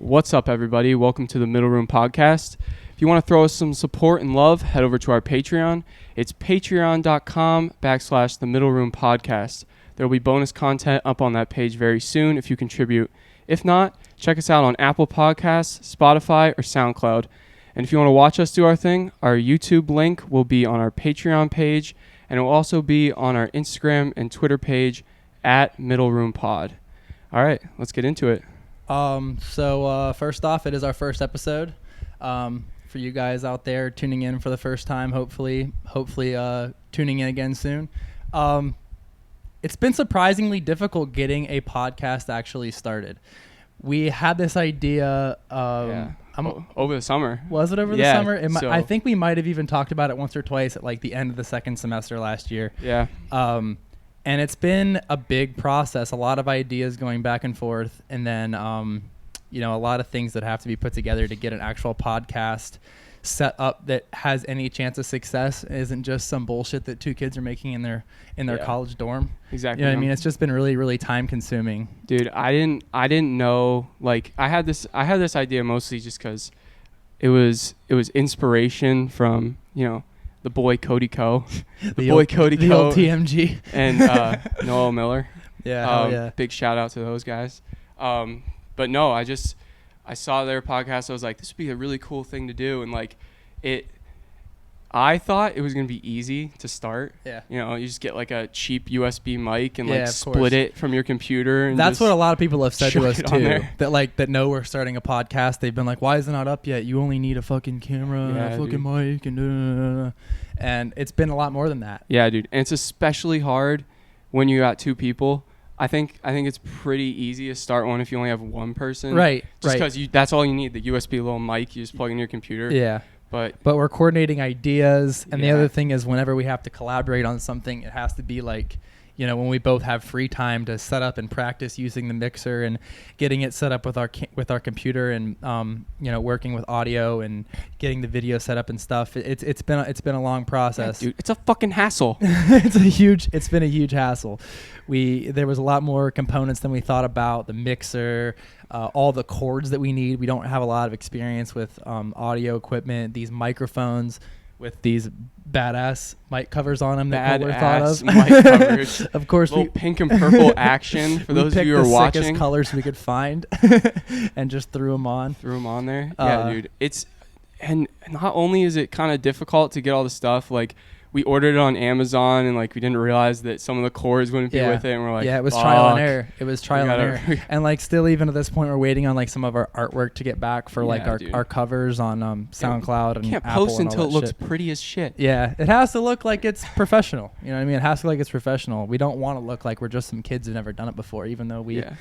What's up, everybody? Welcome to the Middle Room Podcast. If you want to throw us some support and love, head over to our Patreon. It's patreon.com/the Middle Room Podcast. There will be bonus content up on that page very soon if you contribute. If not, check us out on Apple Podcasts, Spotify, or SoundCloud. And if you want to watch us do our thing, our YouTube link will be on our Patreon page, and it will also be on our Instagram and Twitter page at Middle Room Pod. All right, let's get into it. So first off, it is our first episode. For you guys out there tuning in for the first time, hopefully tuning in again soon. It's been surprisingly difficult getting a podcast actually started. We had this idea over the summer. Was it over the summer? I think we might have even talked about it once or twice at like the end of the second semester last year. Yeah. And it's been a big process, a lot of ideas going back and forth, and then, a lot of things that have to be put together to get an actual podcast set up that has any chance of success. It isn't just some bullshit that two kids are making in their college dorm. Exactly. You know what I mean? It's just been really, really time consuming. Dude, I didn't know, like, I had this idea mostly just because it was inspiration from, the boy Cody Ko, the old TMG, and Noel Miller. Yeah, big shout out to those guys. But no, I saw their podcast. I was like, this would be a really cool thing to do, and like I thought it was gonna be easy to start. Yeah. You just get like a cheap USB mic and split course. it from your computer. And that's what a lot of people have said to us too. That know we're starting a podcast. They've been like, "Why is it not up yet? You only need a fucking camera, and a fucking mic, and it's been a lot more than that." Yeah, dude, and it's especially hard when you got two people. I think it's pretty easy to start one if you only have one person. Right. Just because that's all you need, the USB little mic. You just plug in your computer. Yeah. But we're coordinating ideas, and the other thing is whenever we have to collaborate on something, it has to be like, when we both have free time to set up and practice using the mixer and getting it set up with our computer and working with audio and getting the video set up and stuff. It's been a long process. Yeah, dude, it's a fucking hassle. It's been a huge hassle. There was a lot more components than we thought about. The mixer, all the cords that we need. We don't have a lot of experience with audio equipment. These microphones with these badass mic covers on them that Kohler thought of. Mic covers. Of course, pink and purple action for those of you who are watching. Sickest colors we could find, and just threw them on. There. Yeah, dude. And not only is it kind of difficult to get all the stuff, like we ordered it on Amazon and like we didn't realize that some of the cords wouldn't be with it, and we're like, it was trial and error. And like still even at this point we're waiting on like some of our artwork to get back for our covers on SoundCloud and can't Apple post and all until it looks shit. Pretty as shit. Yeah, it has to look like it's professional. You know what I mean? It has to look like it's professional. We don't want to look like we're just some kids who've never done it before, even though we are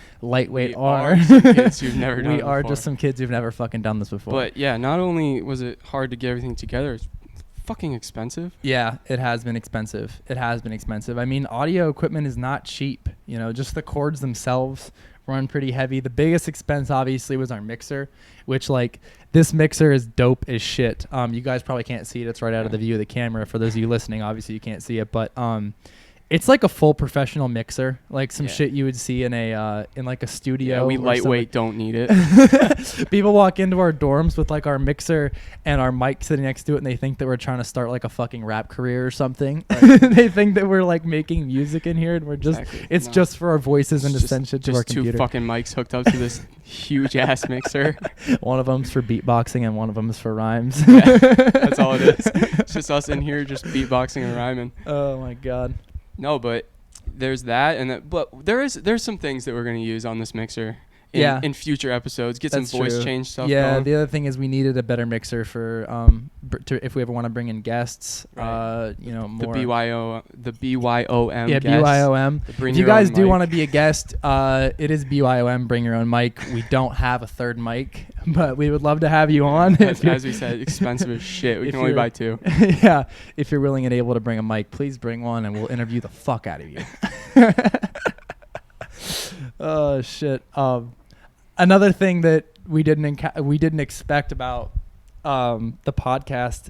some kids who've never done it before. Just some kids who've never fucking done this before. But yeah, not only was it hard to get everything together, it's fucking expensive. Yeah, it has been expensive. I mean, audio equipment is not cheap. Just the cords themselves run pretty heavy. The biggest expense obviously was our mixer, which like this mixer is dope as shit. You guys probably can't see it. It's right out of the view of the camera. For those of you listening, obviously you can't see it, but it's like a full professional mixer, like some shit you would see in a studio. Yeah, we lightweight don't need it. People walk into our dorms with like our mixer and our mic sitting next to it, and they think that we're trying to start like a fucking rap career or something. They think that we're like making music in here, and we're just just for our voices and to send shit to our computer. Just two fucking mics hooked up to this huge ass mixer. One of them's for beatboxing and one of them is for rhymes. Yeah, that's all it is. It's just us in here just beatboxing and rhyming. Oh my god. No, but there's that, but there's some things that we're going to use on this mixer in future episodes. Get some voice change stuff going. The other thing is we needed a better mixer for if we ever want to bring in guests. Right. More the BYOM. Yeah, guests. BYOM. If you guys do want to be a guest, it is BYOM. Bring your own mic. We don't have a third mic, but we would love to have you on. As we said, expensive as shit. We can only buy two. Yeah, if you're willing and able to bring a mic, please bring one, and we'll interview the fuck out of you. Oh shit. Another thing that we didn't expect about the podcast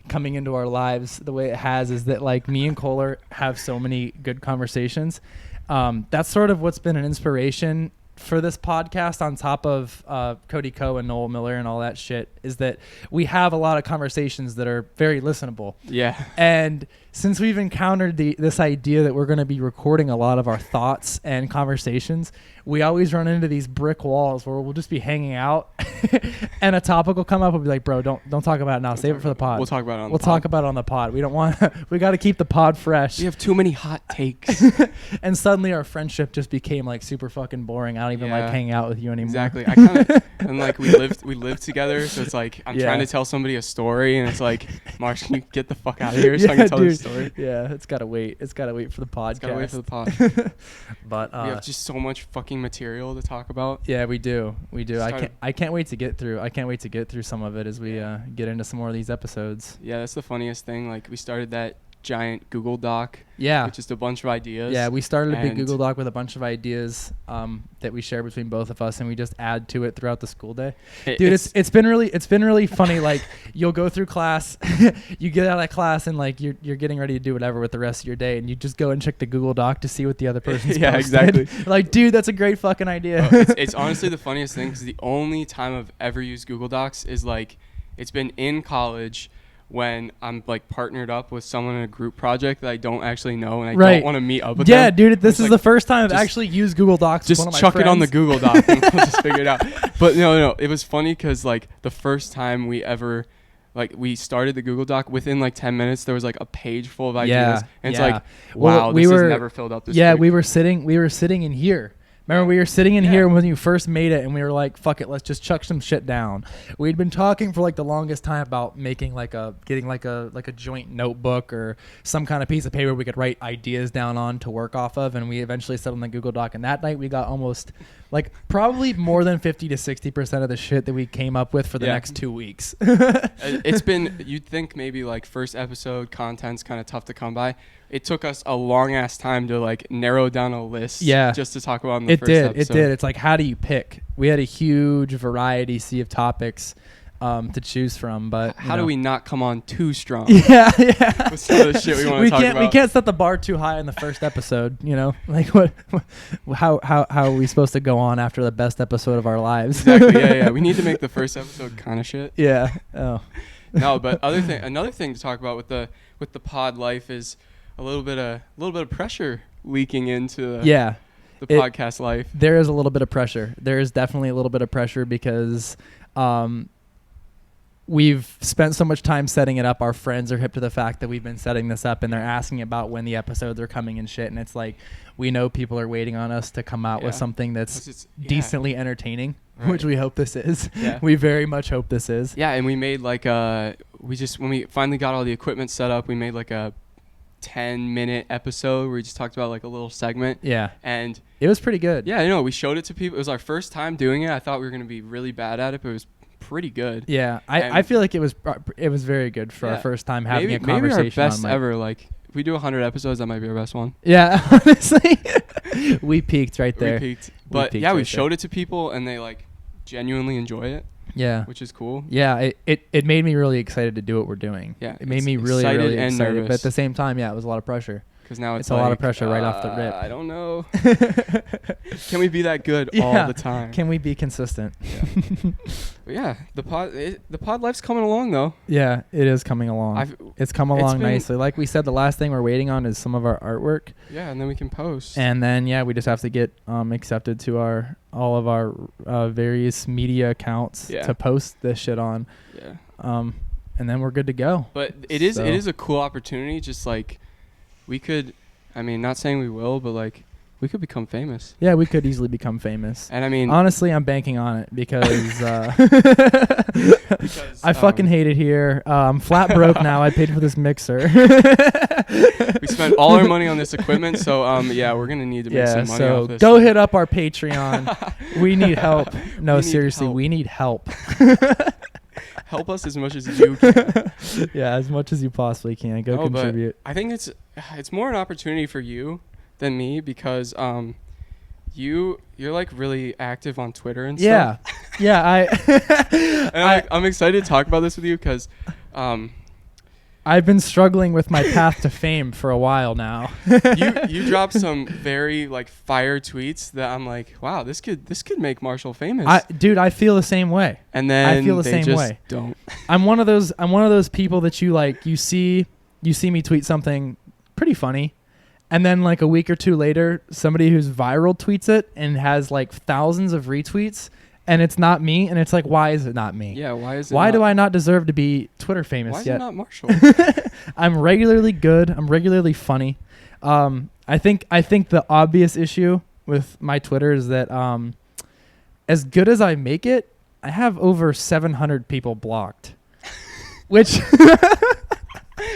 coming into our lives the way it has is that like me and Kohler have so many good conversations. That's sort of what's been an inspiration for this podcast, on top of Cody Coe and Noel Miller and all that shit, is that we have a lot of conversations that are very listenable. Yeah. And since we've encountered this idea that we're going to be recording a lot of our thoughts and conversations, we always run into these brick walls where we'll just be hanging out and a topic will come up. We'll be like, bro, don't talk about it now. Save it for the pod. We'll talk about it on the pod. We'll talk about it on the pod. We don't want we got to keep the pod fresh. We have too many hot takes. And suddenly our friendship just became like super fucking boring. I don't even like hanging out with you anymore. Exactly. I kind of and like we lived together, so it's like I'm trying to tell somebody a story, and it's like, Marsh, can you get the fuck out of here so I can tell this story? Yeah, it's gotta wait. It's gotta wait for the podcast. It's gotta wait for the pod. But we have just so much fucking material to talk about. Yeah, we do. I can't wait to get through. I can't wait to get through some of it as we get into some more of these episodes. Yeah, that's the funniest thing. Like we started that giant Google Doc. Yeah. With just a bunch of ideas. Yeah, we started a big Google Doc with a bunch of ideas that we share between both of us, and we just add to it throughout the school day. Dude, it's been really funny. Like you'll go through class, you get out of class, and like you're getting ready to do whatever with the rest of your day, and you just go and check the Google Doc to see what the other person's yeah, posted. exactly. Like, dude, that's a great fucking idea. It's honestly the funniest thing, because the only time I've ever used Google Docs is like it's been in college, when I'm like partnered up with someone in a group project that I don't actually know, and I don't want to meet up with them. Yeah, dude, this is like, the first time I've actually used Google Docs. Just with one of my chuck friends. it on the Google Doc and we'll just figure it out. But no, it was funny because like the first time we started the Google Doc, within like 10 minutes there was like a page full of ideas, and it's like, wow, this is never filled up this quick. we were sitting in here. Remember, we were sitting in here when you first made it, and we were like, fuck it, let's just chuck some shit down. We'd been talking for like the longest time about making getting a joint notebook or some kind of piece of paper we could write ideas down on to work off of, and we eventually settled on the Google Doc. And that night we got almost like probably more than 50 to 60% of the shit that we came up with for the next 2 weeks. It's been, you'd think maybe like first episode content's kind of tough to come by. It took us a long ass time to like narrow down a list just to talk about in the first episode. It did. It's like, how do you pick? We had a huge sea of topics to choose from, but how do we not come on too strong? Yeah. With some of the shit we want to talk about. We can't set the bar too high in the first episode, Like how are we supposed to go on after the best episode of our lives? Exactly. Yeah. We need to make the first episode kind of shit. Yeah. Oh. No, but another thing to talk about with the pod life is a little bit of pressure leaking into the podcast life. There is a little bit of pressure. There is definitely a little bit of pressure because we've spent so much time setting it up. Our friends are hip to the fact that we've been setting this up, and they're asking about when the episodes are coming and shit. And it's like, we know people are waiting on us to come out with something that's decently entertaining, which we hope this is. Yeah. We very much hope this is. Yeah, and we made like when we finally got all the equipment set up, we made like a 10-minute episode where we just talked about like a little segment. Yeah. And it was pretty good. Yeah, we showed it to people. It was our first time doing it. I thought we were going to be really bad at it, but it was pretty good. Yeah. I feel like it was very good for our first time having a conversation. Maybe our best ever. Like, if we do 100 episodes, that might be our best one. Yeah, honestly. We peaked right there. But we showed it to people, and they like genuinely enjoy it. Yeah. Which is cool. Yeah, it made me really excited to do what we're doing. Yeah. It made me really excited. Nervous. But at the same time, it was a lot of pressure. Because now it's a lot of pressure right off the rip. I don't know. Can we be that good all the time? Can we be consistent? Yeah. The pod life's coming along though. Yeah, it is coming along. It's come along nicely. Like we said, the last thing we're waiting on is some of our artwork. Yeah, and then we can post. And then we just have to get accepted to all of our various media accounts to post this shit on. Yeah. And then we're good to go. But it is a cool opportunity. Just like we could, I mean, not saying we will, but like we could become famous. Yeah, we could easily become famous. And I mean, honestly, I'm banking on it because I fucking hate it here. I'm flat broke now. I paid for this mixer. We spent all our money on this equipment, so we're gonna need to make some money off this. Go hit up our Patreon. We need help. No, seriously, we need help. Help us as much as you can. Yeah, as much as you possibly can. Go contribute. I think it's more an opportunity for you than me because you're like really active on Twitter and stuff. Yeah. I'm excited to talk about this with you because I've been struggling with my path to fame for a while now. You dropped some very like fire tweets that I'm like, wow, this could make Marshall famous. Dude, I feel the same way. And then I feel the they same just way. Don't. I'm one of those people that you see me tweet something pretty funny, and then like a week or two later, somebody who's viral tweets it and has like thousands of retweets, and it's not me, and it's like, why is it not me? Yeah, why is it? Why do I not deserve to be Twitter famous why is yet? it not Marshall? I'm regularly good. I'm regularly funny. I think the obvious issue with my Twitter is that as good as I make it, I have over 700 people blocked, which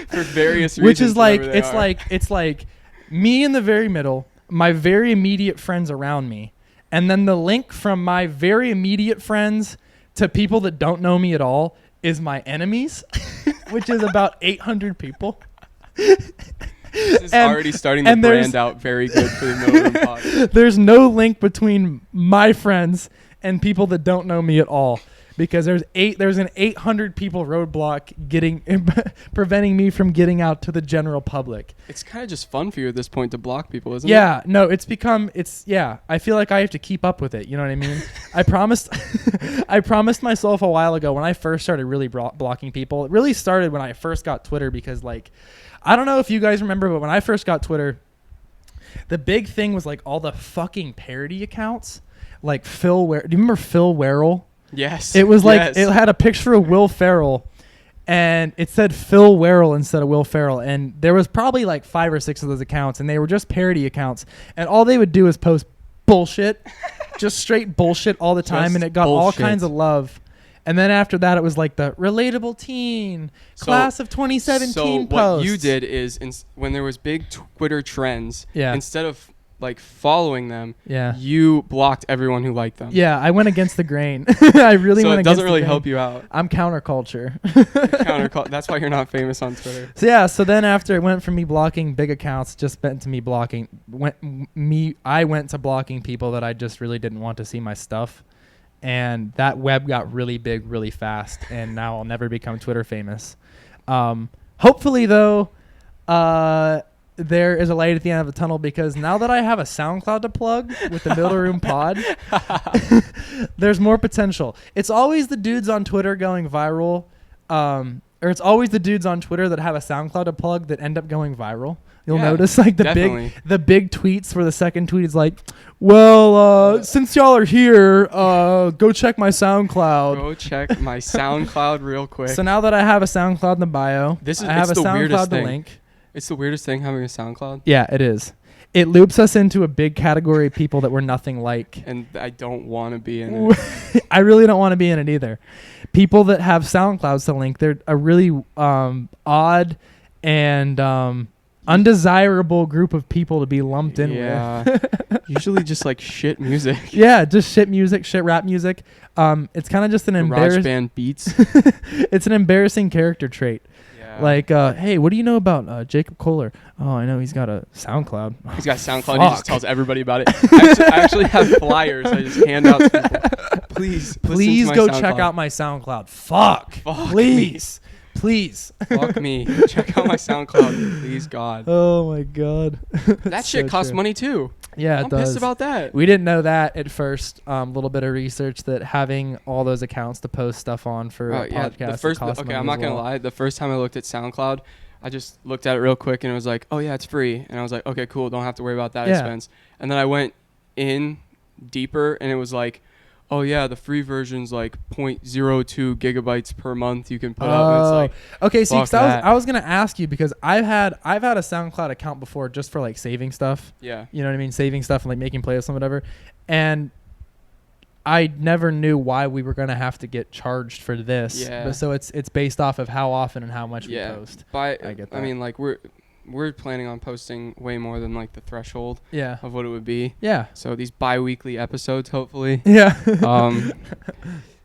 for various reasons. which is like whatever they it's like me in the very middle, my very immediate friends around me, and then the link from my very immediate friends to people that don't know me at all is my enemies, which is about 800 people. This is already starting to brand out very good for the Middle Room Pod. There's no link between my friends and people that don't know me at all, because there's an 800 people roadblock preventing me from getting out to the general public. It's kind of just fun for you at this point to block people, isn't it? Yeah, no, I feel like I have to keep up with it. You know what I mean? I promised myself a while ago when I first started really blocking people. It really started when I first got Twitter, because like, I don't know if you guys remember, but when I first got Twitter, the big thing was like all the fucking parody accounts, like do you remember Phil Werrell? Yes. It was like, it had a picture of Will Ferrell, and it said Phil Werrell instead of Will Ferrell. And there was probably like 5 or 6 of those accounts, and they were just parody accounts. And all they would do is post bullshit, just straight bullshit all the time. And it got all kinds of love. And then after that, it was like the relatable teen, class of 2017 so posts. what you did is when there was big Twitter trends, instead of like following them, you blocked everyone who liked them. Yeah, I went against the grain. I really went against the grain. So it doesn't really help you out. I'm counterculture. That's why you're not famous on Twitter. So then after it went from me blocking big accounts, just went to me blocking. I went to blocking people that I just really didn't want to see my stuff, and that web got really big really fast. And now I'll never become Twitter famous. Hopefully though, there is a light at the end of the tunnel, because now that I have a SoundCloud to plug with the Middle Room Pod, there's more potential. It's always the dudes on Twitter going viral, or it's always the dudes on Twitter that have a SoundCloud to plug that end up going viral. You'll notice like the big tweets where the second tweet is like, well, since y'all are here, go check my SoundCloud. Go check my SoundCloud real quick. So now that I have a SoundCloud in the bio, I have a SoundCloud to link. It's the weirdest thing having a SoundCloud. Yeah, it is. It loops us into a big category of people that we're nothing like. And I don't want to be in it. I really don't want to be in it either. People that have SoundClouds to link, they're a really odd and undesirable group of people to be lumped in with. Usually just like shit music. Yeah, just shit music, shit rap music. It's kind of just an embarrassing band beats. It's an embarrassing character trait. Like, hey, what do you know about Jacob Kohler? Oh, I know he's got a SoundCloud. He's got SoundCloud. He just tells everybody about it. I actually have flyers I just hand out to people. Please go check out my SoundCloud. Fuck. Please. Please. Fuck me. Check out my SoundCloud. Please, God. Oh, my God. That shit costs money, too. Yeah, it does. I'm pissed about that. We didn't know that at first. Little bit of research that having all those accounts to post stuff on for a podcast. I'm not going to lie. The first time I looked at SoundCloud, I just looked at it real quick and it was like, oh, yeah, it's free. And I was like, okay, cool. Don't have to worry about that expense. And then I went in deeper and it was like, oh yeah, the free version's like 0.02 gigabytes per month you can put up. And it's like, okay, see, I was gonna ask you, because I've had a SoundCloud account before just for like saving stuff. Yeah. You know what I mean? Saving stuff and like making playlists and whatever. And I never knew why we were gonna have to get charged for this. Yeah. But so it's based off of how often and how much we post. I get that. I mean, like we're planning on posting way more than like the threshold of what it would be. Yeah. So these bi-weekly episodes, hopefully. Yeah.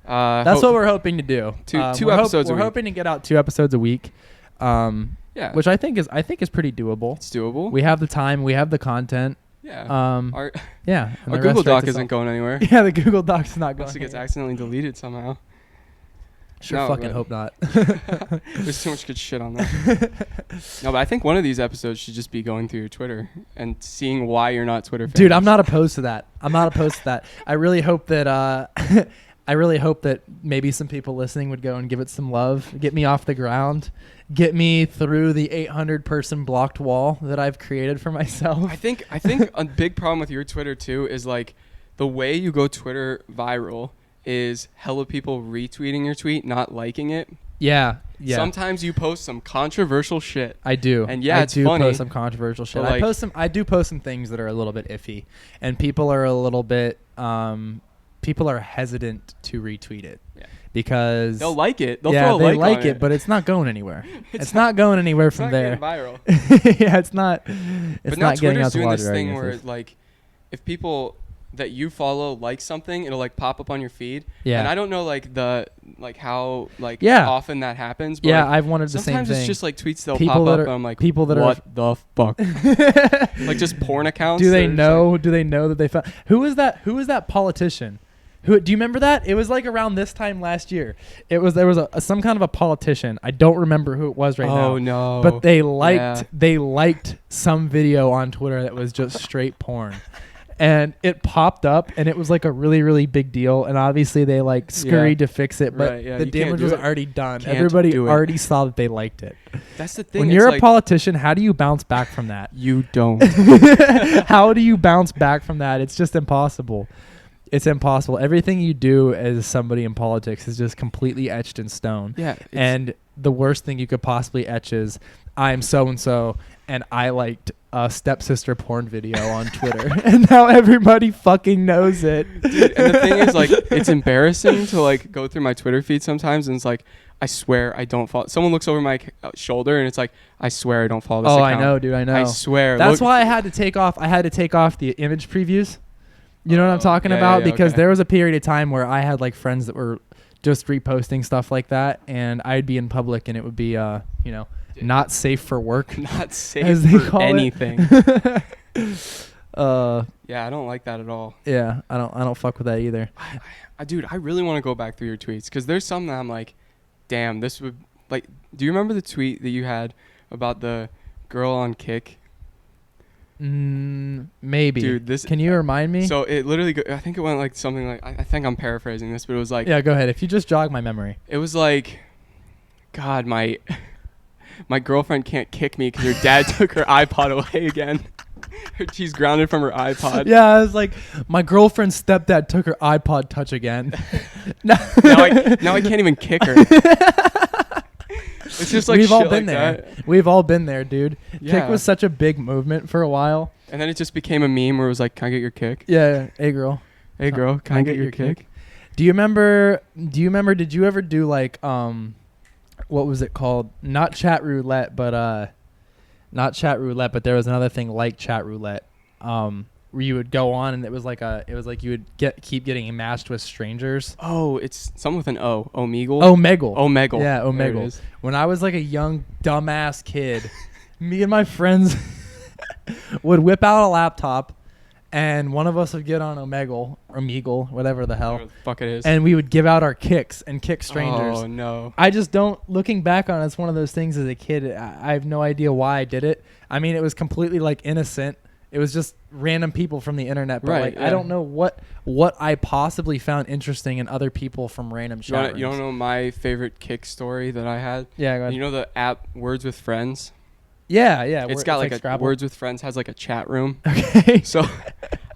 That's what we're hoping to do. Two episodes a week. We're hoping to get out 2 episodes a week. Which I think is pretty doable. It's doable. We have the time, we have the content. Yeah. Our Google Doc isn't going anywhere. Yeah, the Google Doc's not going. Unless it gets accidentally deleted somehow. Sure No, fucking but- hope not. There's too much good shit on there. No, but I think one of these episodes should just be going through your Twitter and seeing why you're not Twitter famous. Dude, I'm not opposed to that. I really hope that I really hope that maybe some people listening would go and give it some love, get me off the ground, get me through the 800-person blocked wall that I've created for myself. I think a big problem with your Twitter too is like the way you go Twitter viral is hella people retweeting your tweet, not liking it. Yeah. Sometimes you post some controversial shit. I do. And yeah, I it's do funny, post some controversial shit. but, like- I do post some things that are a little bit iffy, and people are a little bit people are hesitant to retweet it. Yeah. Because They'll like it. They'll yeah, throw a they like like on it, but it's not going anywhere. It's not going it's anywhere not from there. getting viral. Yeah, it's not. It's But now not getting Twitter's out the doing water. this thing where like if people that you follow like something, it'll like pop up on your feed. Yeah. And I don't know like how Yeah. often that happens. But Yeah, like, I've wanted the same sometimes thing. it's just like tweets they'll People pop that up are- and I'm like, people that are- what the fuck? Like just porn accounts. Do they that are just, know? like- Do they know that they found? Who is that? Who is that politician? Who do you remember that? It was like around this time last year. There was some kind of a politician. I don't remember who it was right now. Oh no. But they Yeah. liked some video on Twitter that was just straight porn. And it popped up and it was like a really, really big deal. And obviously they like scurried to fix it, but Right, yeah, the you can't damage do was it. already done. Can't Everybody do it. already saw that they liked it. That's the thing. When it's you're a like, politician, how do you bounce back from that? you don't. How do you bounce back from that? It's just impossible. It's impossible. Everything you do as somebody in politics is just completely etched in stone. Yeah. And the worst thing you could possibly etch is I'm so and so and I liked a stepsister porn video on Twitter. And now everybody fucking knows it. Dude, and the thing is, like, it's embarrassing to like go through my Twitter feed sometimes, and it's like, I swear I don't follow. Someone looks over my shoulder, and it's like, I swear I don't follow this Oh, account. I know, dude. I know. I swear. That's Look- why I had to take off the image previews. You know what I'm talking yeah, about? yeah, Because okay. there was a period of time where I had like friends that were just reposting stuff like that, and I'd be in public and it would be not safe for work. not safe As they for call it. anything. Yeah, Yeah, I don't like that at all. I don't fuck with that either. Dude, I really want to go back through your tweets because there's some that I'm like, damn, this would like. Do you remember the tweet that you had about the girl on Kick? Maybe. Dude, this. Can you remind me? So it literally, I think it went like something like, I think I'm paraphrasing this, but it was like, yeah, go ahead. If you just jog my memory. it was like, God, my girlfriend can't kick me because her dad took her iPod away again. She's grounded from her iPod. Yeah, I was like, my girlfriend's stepdad took her iPod Touch again. Now I can't even kick her. It's just like We've all shit been like there. that. We've all been there, dude. Yeah. Kick was such a big movement for a while. And then it just became a meme where it was like, can I get your kick? Yeah, hey girl. Hey girl, can I get your kick? Do you remember? Did you ever do like what was it called? Not chat roulette, but there was another thing like chat roulette, where you would go on and it was like you would keep getting matched with strangers. Oh, it's something with an O. Omegle? Omegle. Omegle. Yeah, There it Omegle. is. When I was like a young dumbass kid, me and my friends would whip out a laptop, and one of us would get on Omegle, whatever the hell, Whatever the fuck it is. and we would give out our kicks and kick strangers. Oh, no. I just don't. Looking back on it, it's one of those things as a kid. I have no idea why I did it. I mean, it was completely like innocent. It was just random people from the internet, but Right, like yeah. I don't know what I possibly found interesting in other people from random chat rooms. You don't know my favorite kick story that I had? Yeah, go ahead. You know the app Words with Friends? Yeah. It's got like a Scrabble. Words with Friends has like a chat room. Okay. So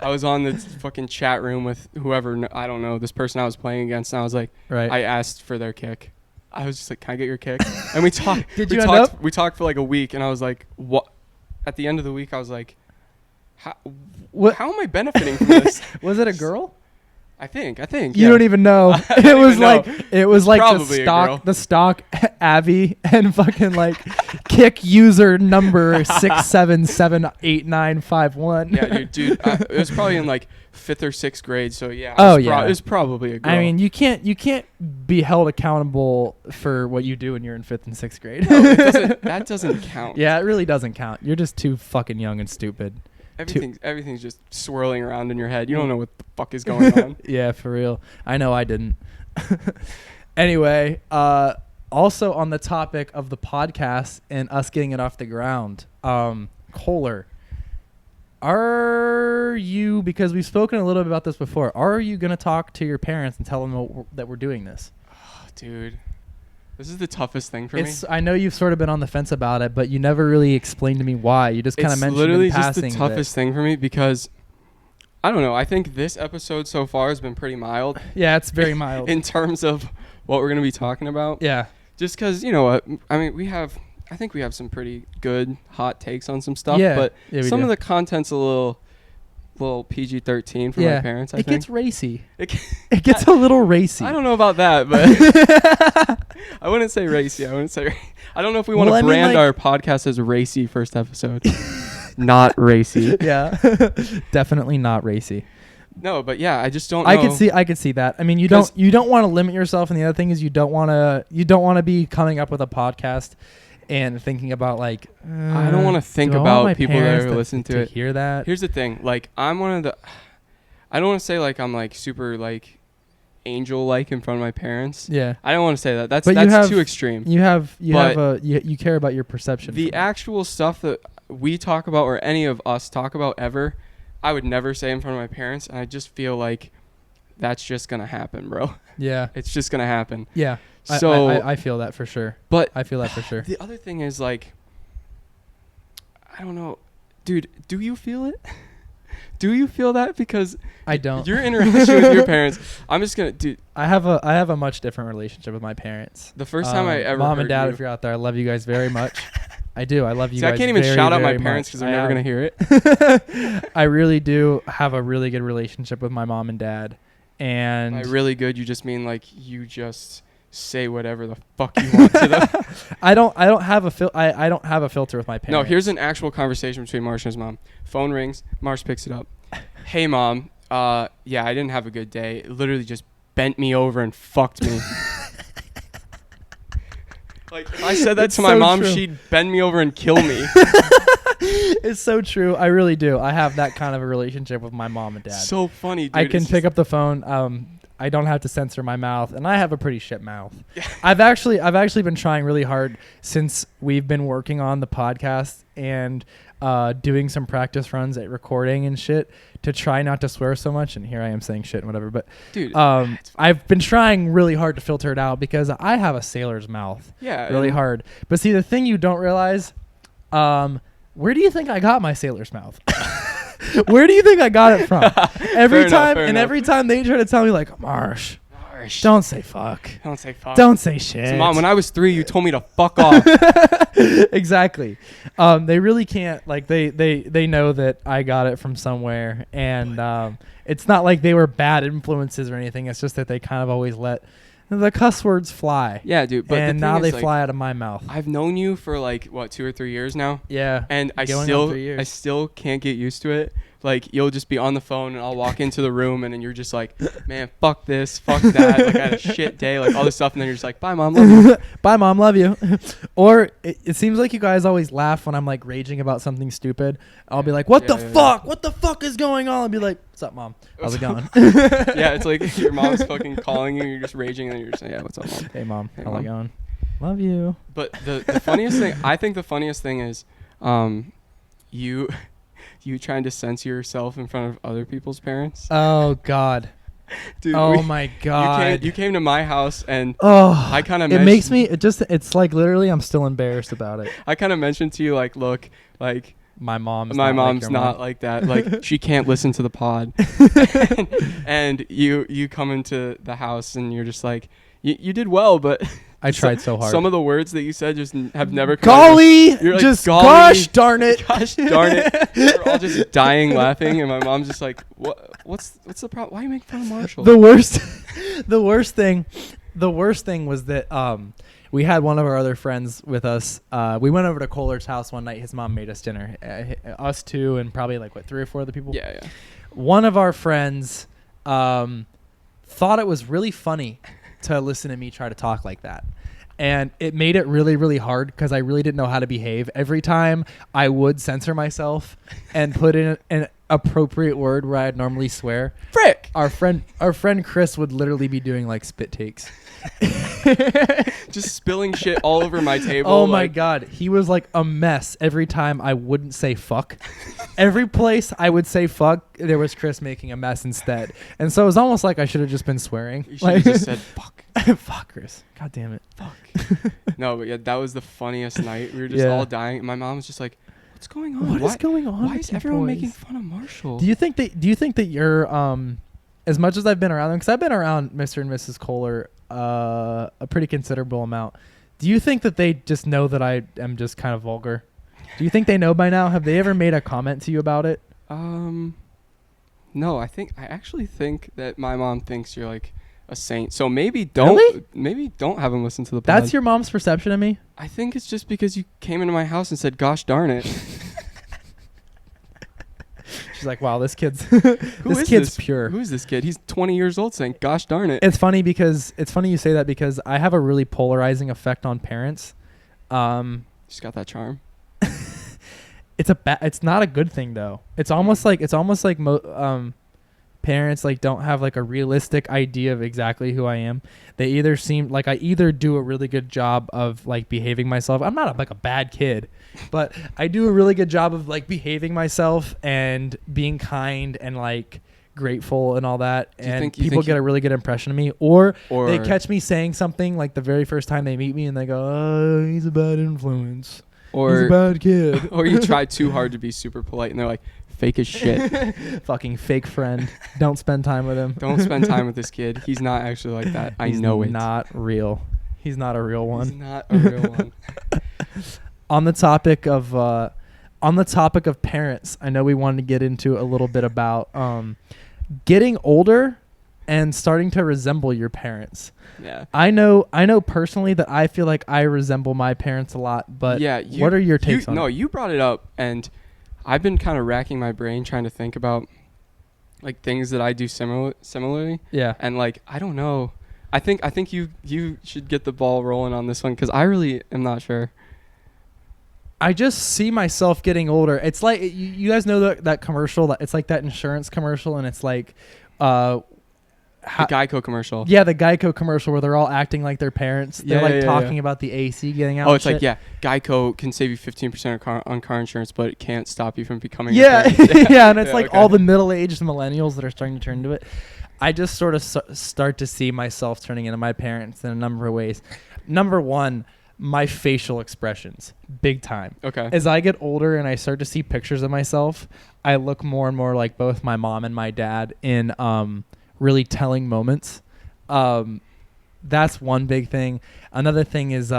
I was on this fucking chat room with whoever, I don't know, this person I was playing against, and I was like, Right. I asked for their kick. I was just like, can I get your kick? And we talked. Did we you end talked, up? We talked for like a week, and I was like, what? At the end of the week, I was like, What- how am I benefiting from this? Was it a girl? I think. You yeah. don't even know. I It don't was even like know. Probably a girl. the stock Abby and fucking like kick user number 6778951. Yeah, dude. It was probably in like 5th or 6th grade. So yeah. Oh, it yeah. was probably a girl. I mean, you can't be held accountable for what you do when you're in 5th and 6th grade. that doesn't count. Yeah, it really doesn't count. You're just too fucking young and stupid. Everything's just swirling around in your head. You don't know what the fuck is going on. Yeah, for real. I know I didn't. Anyway, also on the topic of the podcast and us getting it off the ground, Kohler, are you, because we've spoken a little bit about this before, are you going to talk to your parents and tell them that we're doing this? Oh, dude, this is the toughest thing for me. I know you've sort of been on the fence about it, but you never really explained to me why. You just kind of mentioned literally in passing. just the toughest thing for me because, I don't know, I think this episode so far has been pretty mild. Yeah, it's very mild. In terms of what we're going to be talking about. Yeah. Just because, you know what, I mean, I think we have some pretty good hot takes on some stuff, Yeah. but Yeah, we some do. of the content's a little PG-13 for my parents, I think. It gets racy. It It gets a little racy. I don't know about that, but I wouldn't say racy. I don't know if we want to Well, I mean, brand like- our podcast as racy first episode. Not racy. Yeah. Definitely not racy. No, but yeah, I just don't know. I could see that. I mean, you 'Cause- don't want to limit yourself, and the other thing is you don't want to be coming up with a podcast and thinking about like I don't want to think do I want my about people that parents are listening to it. hear that. Here's the thing, like I don't want to say like I'm like super like angel like in front of my parents. Yeah. I don't want to say that. That's But you have- too extreme. You care about your perception. The from it. actual stuff that we talk about or any of us talk about ever, I would never say in front of my parents, and I just feel like that's just gonna happen, bro. Yeah. It's just gonna happen. Yeah. So, I feel that for sure. but I feel that for sure. the other thing is like, I don't know, dude. Do you feel it? Do you feel that? Because I don't. your interaction with your parents. I'm just gonna, dude. I have a much different relationship with my parents. The first time I ever mom heard and dad, you, if you're out there, I love you guys very much. I do. I love you see, guys. I can't even very, shout out my very parents much. because they're I never am. gonna hear it. I really do have a really good relationship with my mom and dad, and By really good, you just mean like you just say whatever the fuck you want to them. I don't have a filter with my parents. No, here's an actual conversation between Marsh and his mom. Phone rings. Marsh picks it up. Hey, Mom. Yeah, I didn't have a good day. It literally just bent me over and fucked me. Like, if I said that It's to my so mom, true. she'd bend me over and kill me. It's so true. I really do. I have that kind of a relationship with my mom and dad. So funny, dude. I can pick up the phone. I don't have to censor my mouth, and I have a pretty shit mouth. I've actually been trying really hard since we've been working on the podcast and doing some practice runs at recording and shit to try not to swear so much. And here I am saying shit and whatever. But Dude, I've been trying really hard to filter it out because I have a sailor's mouth. yeah, Really and- hard. But see, the thing you don't realize, where do you think I got my sailor's mouth? Where do you think I got it from? Every Fair enough. every time they try to tell me like, Marsh, Marsh, don't say fuck. don't say fuck. Don't say shit. So, Mom, when I was 3, you told me to fuck off. Exactly. They really can't, like, they know that I got it from somewhere, and it's not like they were bad influences or anything. It's just that they kind of always let the cuss words fly. Yeah, dude. But And the now thing they is, like, fly out of my mouth. I've known you for like what 2 or 3 years now, Yeah. and I Going on 3 years. still can't get used to it. Like, you'll just be on the phone, and I'll walk into the room, and then you're just like, man, fuck this, fuck that. Like, I had a shit day, like all this stuff, and then you're just like, bye, Mom, love you. Bye, Mom, love you. Or it seems like you guys always laugh when I'm like raging about something stupid. I'll be like, what the fuck? What the fuck is going on? I'll be like, what's up, Mom? How's it going? Yeah, it's like your mom's fucking calling you, you're just raging, and then you're just like, yeah, what's up, Mom? Hey, Mom. Hey, How's Mom. it going? Love you. But the funniest thing, I think the funniest thing is, you trying to censor yourself in front of other people's parents. Oh, God. Dude, Oh, my God. you came to my house, and Oh, I kind of it makes me, it's like literally I'm still embarrassed about it. I kind of mentioned to you, like, look, like, My mom's my not mom's like your not mom. like that. Like, she can't listen to the pod. and you come into the house, and you're just like, you did well, but I tried so hard. some of the words that you said just have never come out of Golly! You're like, just golly. gosh darn it. Gosh darn it. We're all just dying laughing, and my mom's just like, what's the problem? Why are you making fun of Marshall? The worst the worst thing was that we had one of our other friends with us. We went over to Kohler's house one night. His mom made us dinner. Us two and probably like 3 or 4 other people. Yeah. One of our friends thought it was really funny to listen to me try to talk like that. And it made it really, really hard because I really didn't know how to behave. Every time I would censor myself and put in appropriate word where I'd normally swear. Frick. Our friend Chris would literally be doing like spit takes. Just spilling shit all over my table. Oh my god, he was like a mess every time I wouldn't say fuck. Every place I would say fuck, there was Chris making a mess instead. And so it was almost like I should have just been swearing. You should have just said fuck. Fuck, Chris. God damn it. Fuck. No, but yeah, that was the funniest night. We were just all dying. My mom was just like, "What's going on? What is going on? Why is everyone making fun of Marshall?" Do you think that you're as much as I've been around them, because I've been around Mr. and Mrs. Kohler a pretty considerable amount. Do you think that they just know that I am just kind of vulgar? Do you think they know by now? Have they ever made a comment to you about it? No, I actually think that my mom thinks you're like a saint. So maybe don't have them listen to the pod. That's your mom's perception of me? I think it's just because you came into my house and said, "Gosh darn it." She's like, "Wow, this kid's kid's pure." Who is this kid? He's 20 years old saying, "Gosh darn it." It's funny you say that because I have a really polarizing effect on parents. She's got that charm. It's not a good thing though. It's almost like parents like don't have like a realistic idea of exactly who I am. They either seem like I either do a really good job of like behaving myself. I'm not like a bad kid, but I do a really good job of like behaving myself and being kind and like grateful and all that. And people get a really good impression of me, or they catch me saying something like the very first time they meet me and they go, "Oh, he's a bad influence. He's a bad kid." Or you try too hard to be super polite and they're like, "Fake as shit." Fucking fake friend. Don't spend time with him. Don't spend time with this kid. He's not actually like that. I know it. He's not real. He's not a real one. He's not a real one. On the topic of parents, I know we wanted to get into a little bit about getting older and starting to resemble your parents. Yeah. I know personally that I feel like I resemble my parents a lot, but yeah, what are your takes on it? No, you brought it up, and I've been kind of racking my brain trying to think about like things that I do similarly. Yeah. And like, I don't know. I think you should get the ball rolling on this one because I really am not sure. I just see myself getting older. It's like you guys know that commercial. It's like that insurance commercial, and it's like the Geico commercial. Yeah, the Geico commercial where they're all acting like their parents. They're talking about the AC getting out. Oh, it's like, Geico can save you 15% on car insurance, but it can't stop you from becoming yeah, and it's like all the middle-aged millennials that are starting to turn into it. I just sort of start to see myself turning into my parents in a number of ways. Number one, my facial expressions, big time. Okay. As I get older and I start to see pictures of myself, I look more and more like both my mom and my dad in really telling moments. That's one big thing. Another thing is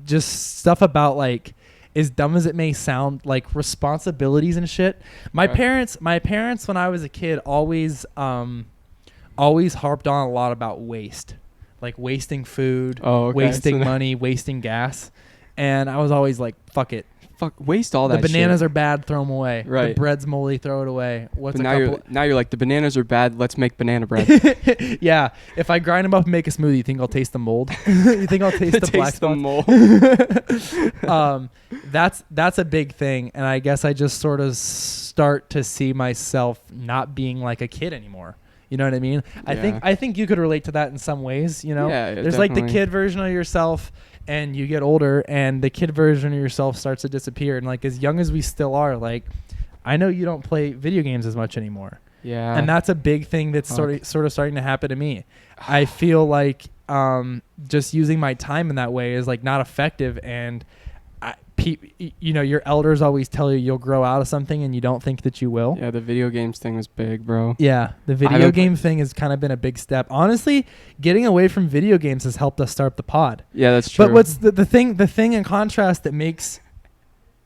just stuff about like, as dumb as it may sound, like responsibilities and shit. My parents when I was a kid always harped on a lot about waste. Like wasting food, wasting money, wasting gas. And I was always like, fuck it. Waste all that shit. The bananas shit. are bad, throw them away. Right. The bread's moldy, throw it away. Now you're like, the bananas are bad, let's make banana bread. Yeah. If I grind them up and make a smoothie, you think I'll taste the mold? You think I'll taste the black spots? Mold. That's a big thing. And I guess I just sort of start to see myself not being like a kid anymore. You know what I mean? Yeah. I think you could relate to that in some ways, you know? Yeah, there's definitely. Like the kid version of yourself and you get older and the kid version of yourself starts to disappear. And like as young as we still are, like I know you don't play video games as much anymore. Yeah. And that's a big thing that's sort of starting to happen to me. I feel like just using my time in that way is like not effective, and your elders always tell you you'll grow out of something and you don't think that you will. Yeah, the video games thing was big, bro. Yeah, the video game thing has kind of been a big step. Honestly, getting away from video games has helped us start the pod. Yeah, that's true. But what's the thing in contrast that makes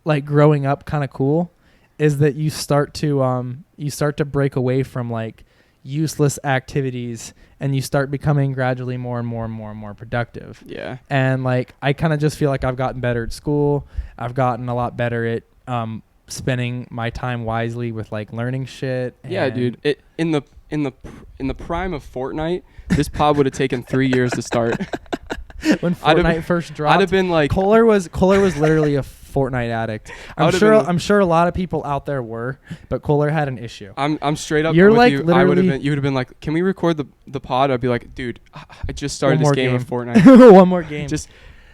like growing up kind of cool is that you start to break away from like useless activities and you start becoming gradually more and more productive. Yeah. And like I kind of just feel like I've gotten better at school. I've gotten a lot better at spending my time wisely with like learning shit. Yeah, dude. In the prime of Fortnite, this pod would have taken 3 years to start. When Fortnite first dropped, I'd have been like, Kohler was literally a Fortnite addict. I would've I'm sure a lot of people out there were, but Kohler had an issue. I'm straight up. You're with like you. literally. You would have been like, can we record the pod? I'd be like, dude, I just started One this more game of Fortnite. One more game.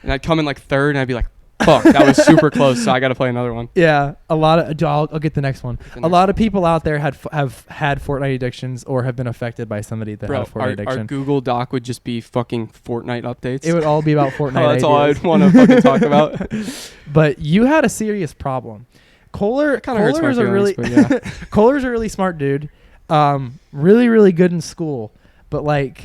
And I'd come in like third, and I'd be like, fuck, that was super close. So I got to play another one. Yeah, a lot of. I'll get the next one. The A next lot of people out there have had Fortnite addictions or have been affected by somebody that Bro, had a Fortnite our addiction. Google Doc would just be fucking Fortnite updates. It would all be about Fortnite. That's all ideas. I'd want to fucking talk about. But you had a serious problem. Kohler's hurts my a really feelings, but yeah. Kohler's a really smart dude. Really, really good in school. But like,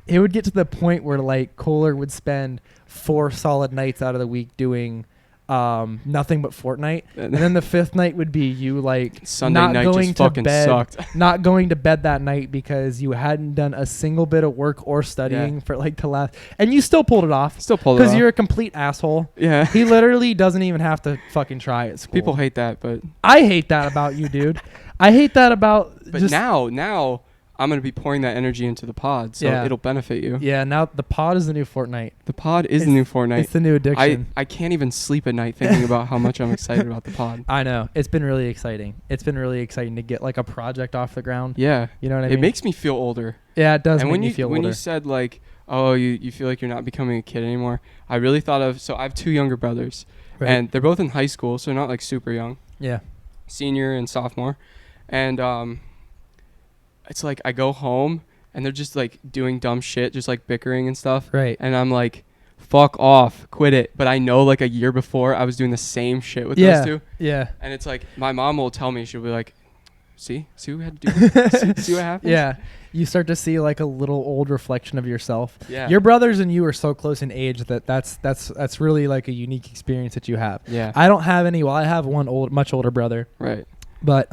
it would get to the point where like Kohler would spend 4 solid nights out of the week doing nothing but Fortnite, and then the 5th night would be you like Sunday not night going just to fucking bed, sucked. not going to bed that night because you hadn't done a single bit of work or studying for like the last, and you still pulled it off. Still pulled it off. Because you're a complete asshole. Yeah. He literally doesn't even have to fucking try at school. People hate that, but I hate that about you, dude. I hate that about. but now I'm gonna be pouring that energy into the pod, so Yeah. it'll benefit you. Yeah, now the pod is the new Fortnite. The pod is the new Fortnite. It's the new addiction. I can't even sleep at night thinking about how much I'm excited about the pod. I know. It's been really exciting. It's been really exciting to get like a project off the ground. Yeah. You know what I It mean? makes me feel older. Yeah, it does And make when me you feel when older. you said like, oh, you feel like you're not becoming a kid anymore, I really thought of, so I have 2 younger brothers, Right. and they're both in high school, so not like super young, Yeah. senior and sophomore, and it's like I go home and they're just like doing dumb shit, just like bickering and stuff, Right. and I'm like, fuck off, quit it. But I know like a year before I was doing the same shit with Yeah. those two, Yeah. and it's like my mom will tell me, she'll be like, see what we had to do, see what happens. Yeah. You start to see like a little old reflection of yourself. Yeah. Your brothers and you are so close in age that's really like a unique experience that you have. Yeah. I don't have any. Well, I have one much older brother, Right. but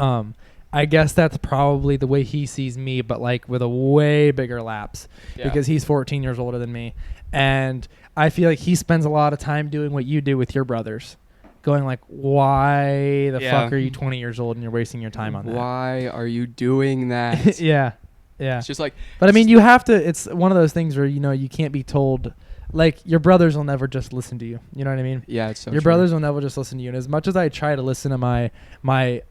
I guess that's probably the way he sees me, but like with a way bigger lapse Yeah. because he's 14 years older than me, and I feel like he spends a lot of time doing what you do with your brothers, going like, why the Yeah. fuck are you 20 years old and you're wasting your time on that? Why are you doing that? Yeah. Yeah. It's just like, But I mean, you have to. It's one of those things where you can't be told. Like your brothers will never just listen to you. You know what I mean? yeah, it's so Your true. brothers will never just listen to you. And as much as I try to listen to my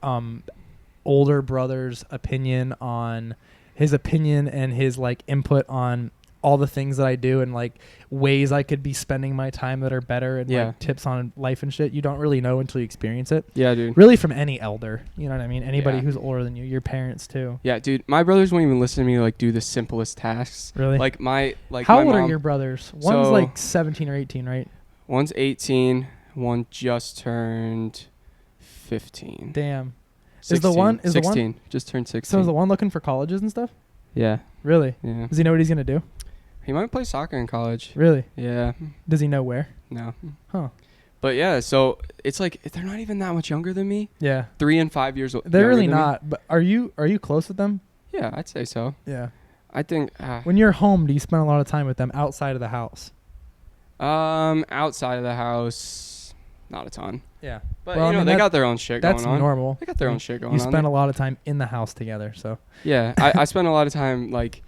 older brother's opinion on his opinion and his like input on all the things that I do and like ways I could be spending my time that are better and Yeah. like tips on life and shit, you don't really know until you experience it. Yeah, dude. Really, from any elder, you know what I mean? Anybody Yeah. who's older than you, your parents too. Yeah, dude. My brothers won't even listen to me like do the simplest tasks. Really? Like my How my old mom, are your brothers? One's So- like 17 or 18, right? One's 18. One just turned 15. Damn. 16, the one- is the one- 16. Just turned 16. So is the one looking for colleges and stuff? Yeah. Really? Yeah. Does he know what he's gonna do? He might play soccer in college. Really? Yeah. Does he know where? No. Huh. But yeah, so it's like they're not even that much younger than me. Yeah. 3 and 5 years old. They're really not. But are you close with them? Yeah, I'd say so. Yeah. I think When you're home, do you spend a lot of time with them outside of the house? outside of the house, not a ton. Yeah. But Well, I you know, mean, they that- got their own shit That's going on. normal. They got their own shit going You on. spend a lot of time in the house together, so. Yeah, I spent a lot of time, like,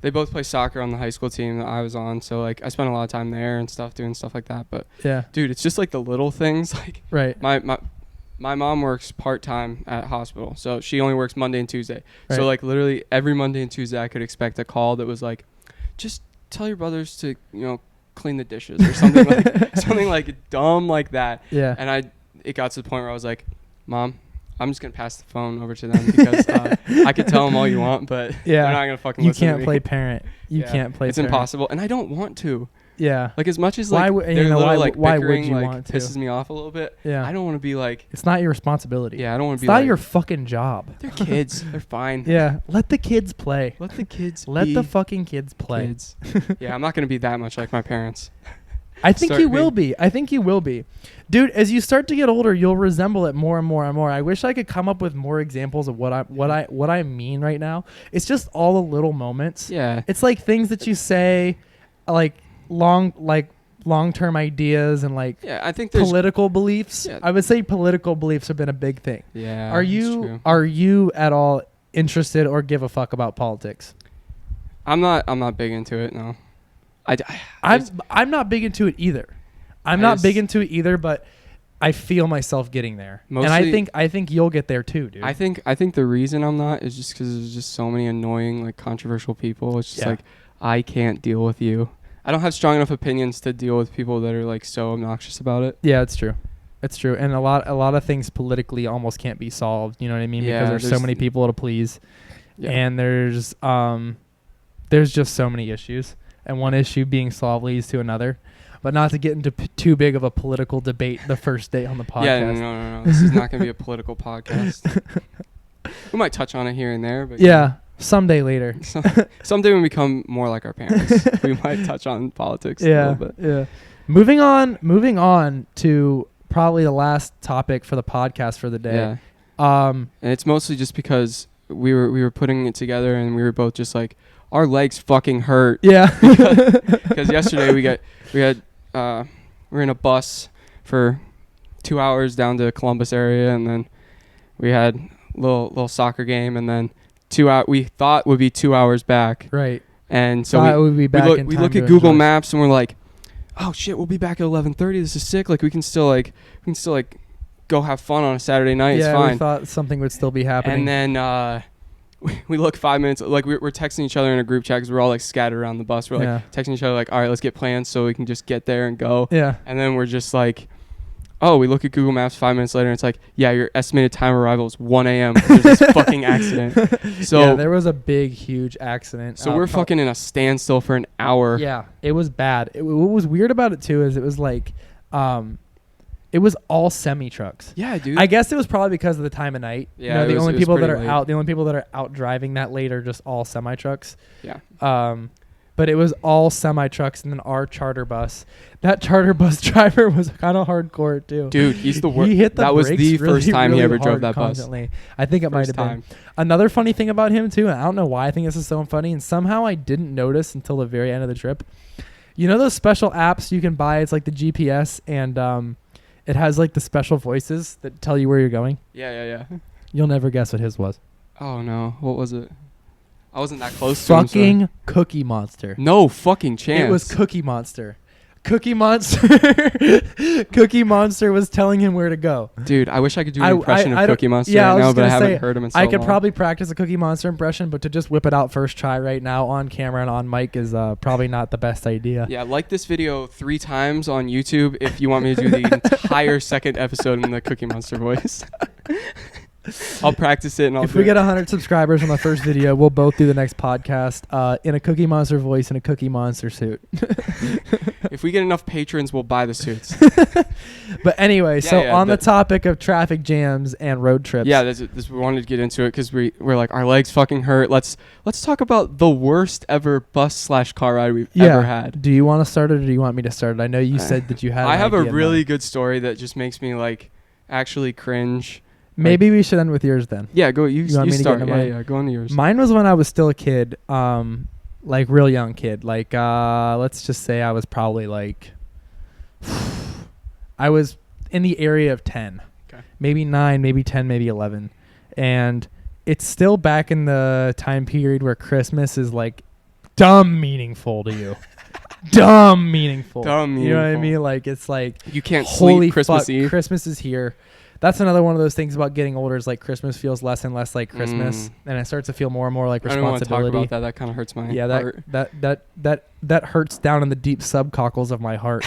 they both play soccer on the high school team that I was on, so, like, I spent a lot of time there and stuff, doing stuff like that. But, Yeah. dude, it's just, like, the little things. Like, Right. my mom works part-time at hospital, so she only works Monday and Tuesday. Right. So, like, literally every Monday and Tuesday I could expect a call that was like, just tell your brothers to, clean the dishes or something like something like dumb like that. Yeah. And it got to the point where I was like, Mom, I'm just gonna pass the phone over to them because I could tell them all you want, but Yeah. they're not gonna fucking You listen to can't me. play parent. You Yeah. can't play It's parent. impossible, and I don't want to. Yeah. Like, as much as Why like would- their you know, little why like w- why would bickering you like want to? pisses me off a little bit. Yeah. I don't want to be like, It's not your responsibility. yeah, I don't want It's to be not like, your fucking job. they're kids, they're fine. Yeah. Let the kids play. Let the kids Let be the fucking kids play. kids. Yeah, I'm not gonna be that much like my parents. I think Start you will being- be. I think you will be. Dude, as you start to get older, you'll resemble it more and more and more. I wish I could come up with more examples of what I mean right now. It's just all the little moments. Yeah. It's like things that you say like long-term ideas and like Yeah, I think there's political beliefs. Yeah. I would say political beliefs have been a big thing. yeah. Are that's you true. are you at all interested or give a fuck about politics? I'm not big into it, no. I'm not big into it either. I'm not big into it either, but I feel myself getting there. And I think you'll get there too, dude. I think the reason I'm not is just because there's just so many annoying, like, controversial people. It's just like, I can't deal with you. I don't have strong enough opinions to deal with people that are, like, so obnoxious about it. Yeah, it's true. It's true. And a lot of things politically almost can't be solved. You know what I mean? Yeah, because there's so many people to please. Yeah. And there's just so many issues. And one issue being solved leads to another. But not to get into too big of a political debate the first day on the podcast. Yeah, no. This is not going to be a political podcast. We might touch on it here and there. But yeah, someday later. Someday when we become more like our parents, we might touch on politics a little bit. Yeah. Moving on to probably the last topic for the podcast for the day. Yeah. And it's mostly just because we were putting it together and we were both just like, our legs fucking hurt. Yeah. Because yesterday we were in a bus for 2 hours down to Columbus area, and then we had a little soccer game, and then we thought would be 2 hours back. Right. And so we look at Google Maps and we're like, oh shit, we'll be back at 11:30. This is sick. Like we can still go have fun on a Saturday night. Yeah, it's fine. We thought something would still be happening. And then we look 5 minutes, like we're texting each other in a group chat because we're all like scattered around the bus. We're like texting each other like, all right, let's get plans so we can just get there and go. Yeah. And then we're just like, oh, we look at Google Maps 5 minutes later and it's like, yeah, your estimated time of arrival is 1 a.m. There's this fucking accident. So yeah, there was a big, huge accident. So we're fucking in a standstill for an hour. Yeah, it was bad. What was weird about it too is it was like, it was all semi trucks. Yeah, dude. I guess it was probably because of the time of night. Yeah, the only people that are out driving that late are just all semi trucks. Yeah. But it was all semi trucks and then our charter bus. That charter bus driver was kind of hardcore too. Dude, he's the worst. He hit the that was brakes the really, first time really he ever hard drove that constantly. bus. I think it might have been. Another funny thing about him too, and I don't know why I think this is so funny, and somehow I didn't notice until the very end of the trip. You know those special apps you can buy? It's like the GPS and it has like the special voices that tell you where you're going. Yeah. You'll never guess what his was. Oh no, what was it? I wasn't that close to him. Fucking Cookie Monster. No fucking chance. It was Cookie Monster. Cookie Monster. Cookie Monster was telling him where to go. Dude, I wish I could do an impression of Cookie Monster right now, but I haven't heard him in so long. I could probably practice a Cookie Monster impression, but to just whip it out first try right now on camera and on mic is probably not the best idea. Yeah, like this video 3 times on YouTube if you want me to do the entire second episode in the Cookie Monster voice. I'll practice it and if we get 100 subscribers on the first video, we'll both do the next podcast in a Cookie Monster voice and a Cookie Monster suit. If we get enough patrons, we'll buy the suits. But anyway, on the topic of traffic jams and road trips. Yeah, we wanted to get into it because we're like, our legs fucking hurt. Let's talk about the worst ever bus/car ride we've ever had. Do you want to start it or do you want me to start it? I know you said that you had I have a really good story that just makes me like actually cringe. Maybe we should end with yours then. Yeah, go. You start. Yeah, go on to yours. Mine was when I was still a kid, like real young kid. Like, let's just say I was probably like, I was in the area of 10, maybe 9, maybe 10, maybe 11, and it's still back in the time period where Christmas is like dumb meaningful to you. Dumb meaningful. You know what I mean? Like it's like you can't sleep Christmas Eve. Christmas is here. That's another one of those things about getting older is like Christmas feels less and less like Christmas, and it starts to feel more and more like responsibility. I don't want to talk about that. That kind of hurts my heart. That hurts down in the deep subcockles of my heart.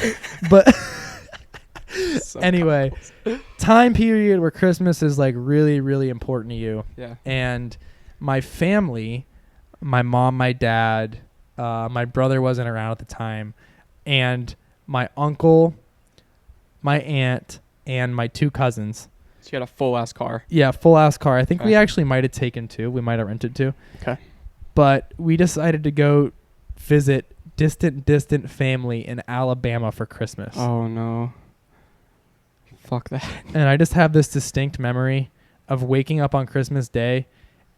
But anyway, time period where Christmas is like really, really important to you. Yeah. And my family, my mom, my dad, my brother wasn't around at the time, and my uncle, my aunt, and my 2 cousins. So you had a full-ass car. Yeah, full-ass car. I think we actually might have taken 2. We might have rented 2. Okay. But we decided to go visit distant family in Alabama for Christmas. Oh, no. Fuck that. And I just have this distinct memory of waking up on Christmas Day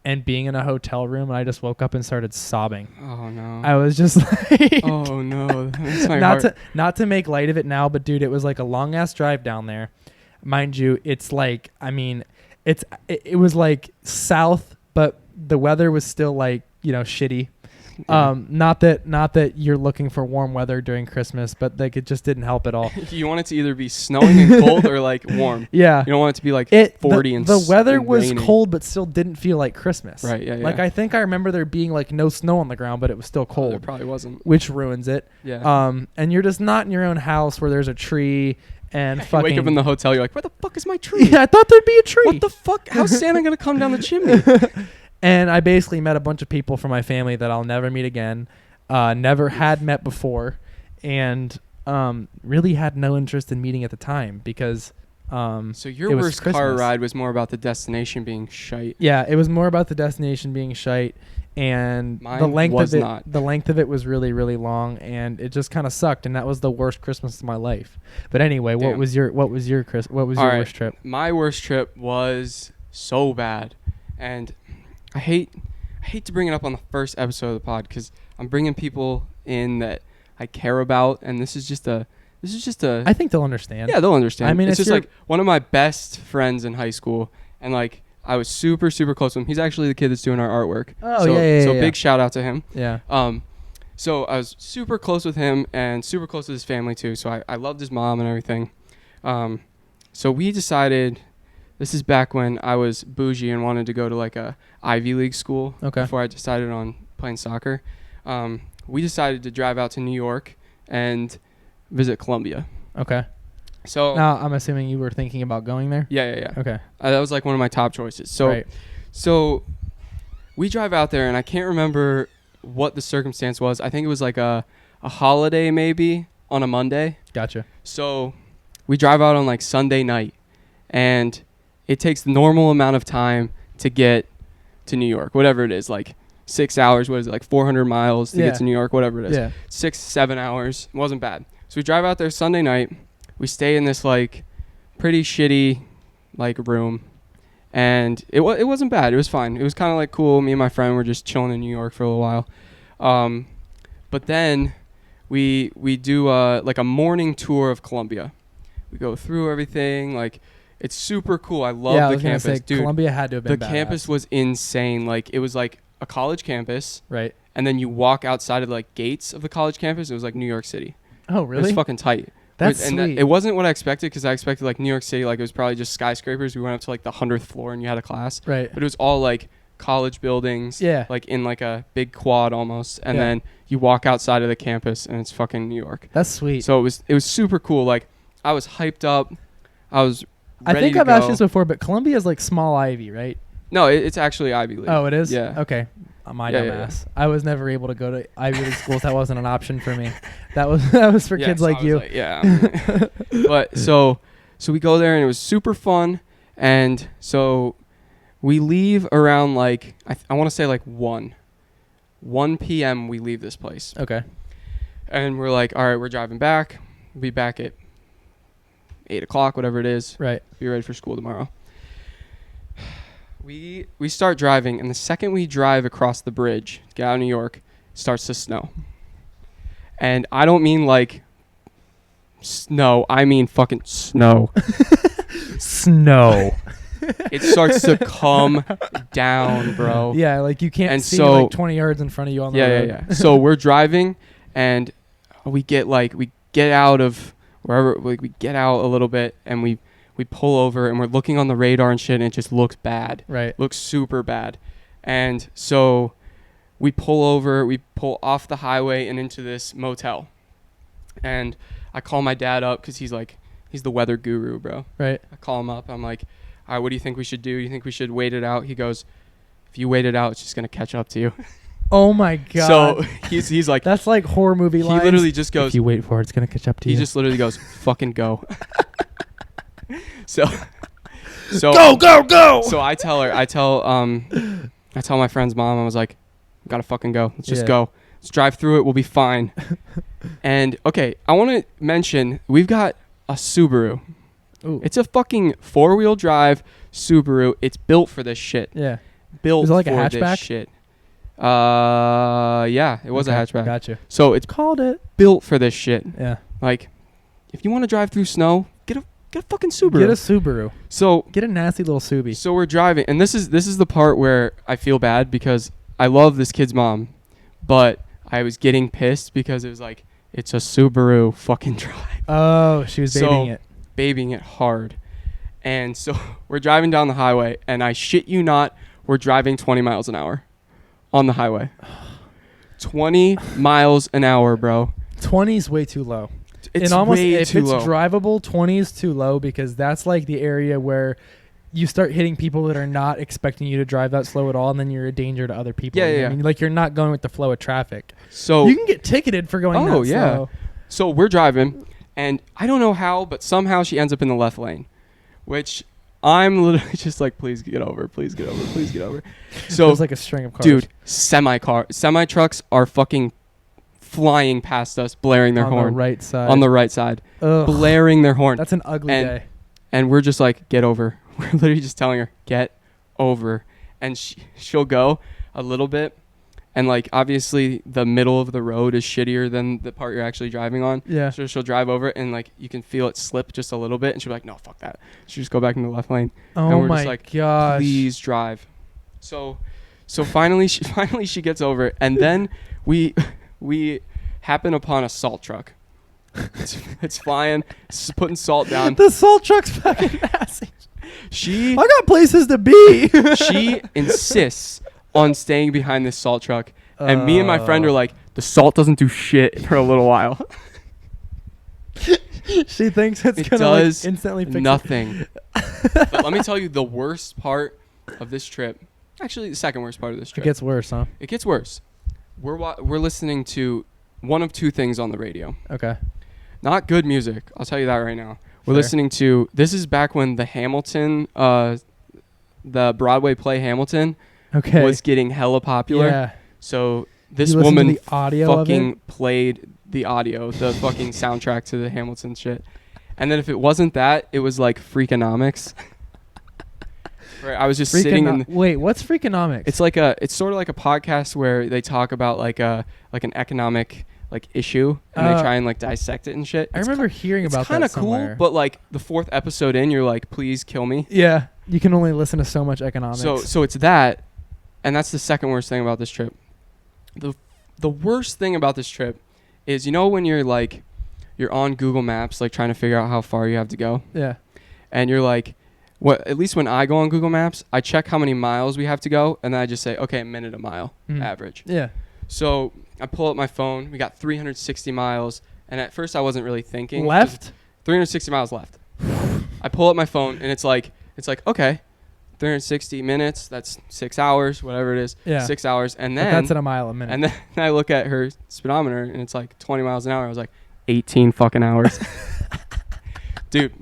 and being in a hotel room, and I just woke up and started sobbing. Oh, no. I was just like... oh, no. That makes my heart. Not to make light of it now, but, dude, it was like a long-ass drive down there. Mind you, it's like, I mean, it was like south, but the weather was still like, you know, shitty. Not that you're looking for warm weather during Christmas, but like it just didn't help at all. You want it to either be snowing and cold or like warm. Yeah. You don't want it to be like 40 the weather and was raining. cold, but still didn't feel like Christmas. Right, yeah. Like I think I remember there being like no snow on the ground, but it was still It cold, probably wasn't. which ruins it. Yeah. And you're just not in your own house where there's a tree and You fucking. wake up in the hotel, you're like, where the fuck is my tree? Yeah, I thought there'd be a tree. What the fuck? How's Santa gonna come down the chimney? And I basically met a bunch of people from my family that I'll never meet again, never had met before, and really had no interest in meeting at the time because. So your it was worst car Christmas. ride was more about the destination being shite. Yeah, it was more about the destination being shite, and Mine the length was of it. not. The length of it was really, really long, and it just kind of sucked. And that was the worst Christmas of my life. But anyway, what Damn. was your worst trip? My worst trip was so bad, and I hate to bring it up on the first episode of the pod because I'm bringing people in that I care about, and this is just a. I think they'll understand. Yeah, they'll understand. I mean, it's it's just like one of my best friends in high school, and like I was super, super close to him. He's actually the kid that's doing our artwork. Oh, so, yeah. So big shout out to him. Yeah. So I was super close with him and super close with his family too. So I loved his mom and everything. So we decided, this is back when I was bougie and wanted to go to like a Ivy League school. Okay. Before I decided on playing soccer. We decided to drive out to New York and visit Columbia. Okay. So Now I'm assuming you were thinking about going there. yeah. Okay. That was like one of my top choices. So Right. So we drive out there, and I can't remember what the circumstance was. I think it was like a holiday maybe on a Monday. Gotcha. So we drive out on like Sunday night, and it takes the normal amount of time to get to New York, whatever it is, like 6 hours. What is it, like 400 miles to Yeah. get to New York, whatever it is. Yeah. 6-7 hours. It wasn't bad. So we drive out there Sunday night. We stay in this like pretty shitty like room, and it wasn't bad. It was fine. It was kind of like cool. Me and my friend were just chilling in New York for a little while. But then we do like a morning tour of Columbia. We go through everything. Like it's super cool. I love I the was gonna campus, say, dude. Columbia had to have been The badass. campus was insane. Like it was like a college campus, Right. and then you walk outside of like gates of the college campus. It was like New York City. Oh, It really? was fucking tight. That's And sweet. it wasn't what I expected, because I expected like New York City, like it was probably just skyscrapers. We went up to like the 100th floor and you had a class, Right. but it was all like college buildings, Yeah. like in like a big quad almost. And Yeah. then you walk outside of the campus and it's fucking New York. That's sweet. So it was super cool. Like I was hyped up. I was ready I think to I've go. asked you this before, but Columbia is like small Ivy, right? No, it's actually Ivy League. Oh, it is? Yeah. Okay. My Yeah, dumbass. yeah. I was never able to go to Ivy League schools. That wasn't an option for me. That was for Yeah, kids so like I was you. yeah. But so we go there and it was super fun. And so we leave around like, I want to say like 1 p.m. we leave this place. Okay. And we're like, all right, we're driving back. We'll be back at 8 o'clock, whatever it is. Right. Be ready for school tomorrow. We start driving, and the second we drive across the bridge to get out of New York, it starts to snow. And I don't mean like snow, I mean fucking snow. Snow. It starts to come down, bro. Yeah, like you can't And see so- like 20 yards in front of you on the road. Yeah. So we're driving, and we get out of wherever, like we get out a little bit, and we pull over, and we're looking on the radar and shit, and it just looks bad. Right. Looks super bad. And so we pull over, we pull off the highway and into this motel. And I call my dad up because he's the weather guru, bro. Right. I call him up. I'm like, all right, what do you think we should do? Do you think we should wait it out? He goes, if you wait it out, it's just going to catch up to you. Oh my god. So he's like, that's like horror movie he lines. literally just goes, if you wait for it, it's gonna catch up to he you. just literally goes, fucking go. So go. So I tell my friend's mom, I was like, gotta fucking go. Let's just Yeah. go. Let's drive through it. We'll be fine. And okay, I want to mention, we've got a Subaru. Ooh. It's a fucking 4-wheel drive Subaru. It's built for this shit. Yeah. Built Is it like a for hatchback? this shit. Yeah, it was a Okay, hatchback. Gotcha. So it's Called it. built for this shit. Yeah. Like, if you want to drive through snow, get a fucking Subaru. Get a Subaru. So Get a nasty little Subi. we're driving, and this is the part where I feel bad because I love this kid's mom, but I was getting pissed because it was like, it's a Subaru fucking drive. Oh, she was babying it. Babying it hard. And so we're driving down the highway, and I shit you not, we're driving 20 miles an hour on the highway. 20 miles an hour, bro. 20 is way too low. It's if way too low. It's drivable, 20 is too low because that's like the area where you start hitting people that are not expecting you to drive that slow at all, and then you're a danger to other people. Yeah, You know yeah, what I mean, like you're not going with the flow of traffic. So You can get ticketed for going that slow. So we're driving, and I don't know how, but somehow she ends up in the left lane, which I'm literally just like, please get over, please get over, please get over. So There's like a string of cars. dude, semi trucks are fucking flying past us, blaring their horn on the right side. on the right side, Ugh, blaring their horn. that's an ugly day. And we're just like, get over. We're literally just telling her, get over. And she'll go a little bit. And like, obviously the middle of the road is shittier than the part you're actually driving on. Yeah. So she'll drive over it, and like, you can feel it slip just a little bit. And she'll be like, no, fuck that. She'll just go back into the left lane. Oh and we're my just like, gosh. please drive. So finally she gets over it. And then we happen upon a salt truck. It's flying, it's putting salt down. The salt truck's fucking massive. She I got places to be. she insists on staying behind this salt truck, and me and my friend are like, the salt doesn't do shit for a little while. She thinks it's It gonna does like instantly fix nothing. But let me tell you the worst part of this trip. Actually, the second worst part of this It trip. gets worse, huh? It gets worse. We're listening to one of two things on the radio. Okay. Not good music. I'll tell you that right now. We're Fair. listening to. This is back when the Hamilton, the Broadway play Hamilton, Okay. was getting hella popular. Yeah. So this You listen to woman the audio of fucking it? played the audio, the fucking soundtrack to the Hamilton shit. And then if it wasn't that, it was like Freakonomics. Right, I was just sitting in. Wait, what's Freakonomics? It's sort of like a podcast where they talk about like an economic like issue, and they try and like dissect it and shit. I remember hearing about that It's kind of cool, somewhere. but like the fourth episode in, you're like, please kill me. Yeah, you can only listen to so much economics. So it's that, and that's the second worst thing about this trip. The worst thing about this trip is, you know, when you're on Google Maps, like trying to figure out how far you have to go, yeah. and you're like, at least when I go on Google Maps, I check how many miles we have to go, and then I just say, okay, a minute a mile average. Yeah. So I pull up my phone. We got 360 miles, and at first I wasn't really thinking. Left? 360 miles left. I pull up my phone, and it's like okay, 360 minutes. That's 6 hours, whatever it is. Yeah. 6 hours, and But then that's at a mile a minute. and then I look at her speedometer, and it's like 20 miles an hour. I was like, 18 fucking hours, dude.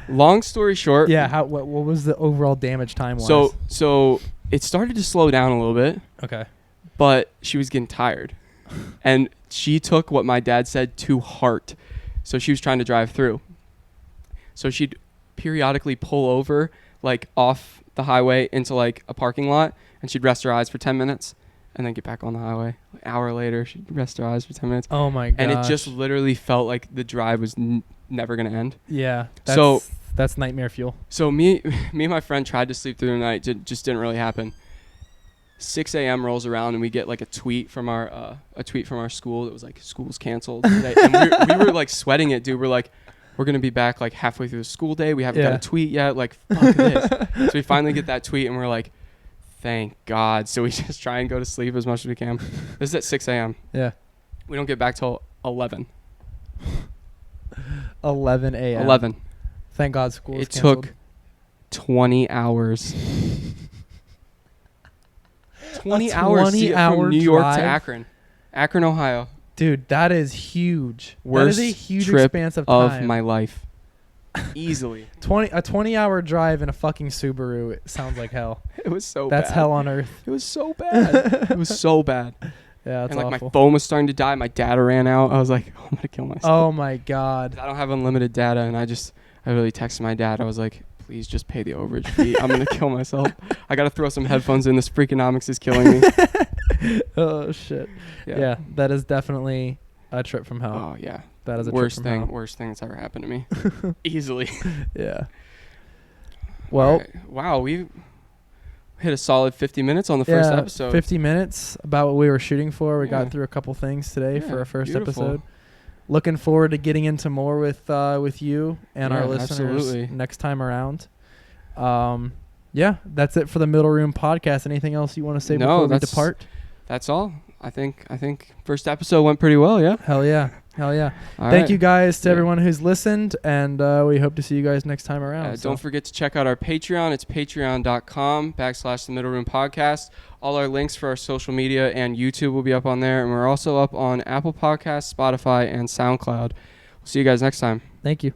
Long story short. yeah. What was the overall damage time? So it started to slow down a little bit. Okay. But she was getting tired, and she took what my dad said to heart. So she was trying to drive through. So she'd periodically pull over, like off the highway into like a parking lot, and she'd rest her eyes for 10 minutes and then get back on the highway. An hour later, she'd rest her eyes for 10 minutes. Oh my god. And it just literally felt like the drive was never going to end. Yeah. That's nightmare fuel. So me and my friend tried to sleep through the night. Just didn't really happen. 6 a.m. rolls around, and we get like a tweet from our school that was like, school's canceled today. And we were like sweating it, dude. We're like, we're gonna be back like halfway through the school day. We haven't got a tweet yet. Like, fuck this. So we finally get that tweet, and we're like, thank God. So we just try and go to sleep as much as we can. This is at 6 a.m. Yeah. We don't get back till 11. 11 a.m. 11. Thank God school was It canceled. took 20 hours. 20 hours to get from New York to Akron, Ohio. Dude, that is huge. Worst that is a huge trip expanse of time. of my life. Easily. A 20-hour drive in a fucking Subaru. It sounds like hell. It was so bad. That's hell on earth. It was so bad. It was so bad. Yeah, that's and like awful. my phone was starting to die. My data ran out. I was like, oh, I'm gonna kill myself. Oh my God. I don't have unlimited data, and I really texted my dad. I was like, please just pay the overage fee. I'm gonna kill myself. I gotta throw some headphones in. This Freakonomics is killing me. Oh shit. Yeah, that is definitely a trip from hell. Oh yeah. That is a worst trip thing. from hell. Worst thing that's ever happened to me. Easily. Yeah. Well, right. Wow, hit a solid 50 minutes on the first episode. 50 minutes, about what we were shooting for. We Yeah. got through a couple things today for our first beautiful. episode. Looking forward to getting into more with you and Yeah, our listeners absolutely. next time around. Yeah, that's it for the Middle Room Podcast. Anything else you want to say No, before we that's- depart? That's all. I think first episode went pretty well, yeah? Hell yeah. Hell yeah. All Thank right. you guys to Yeah. everyone who's listened, and we hope to see you guys next time around. Don't forget to check out our Patreon. It's patreon.com/The Middle Room Podcast. All our links for our social media and YouTube will be up on there. And we're also up on Apple Podcasts, Spotify, and SoundCloud. We'll see you guys next time. Thank you.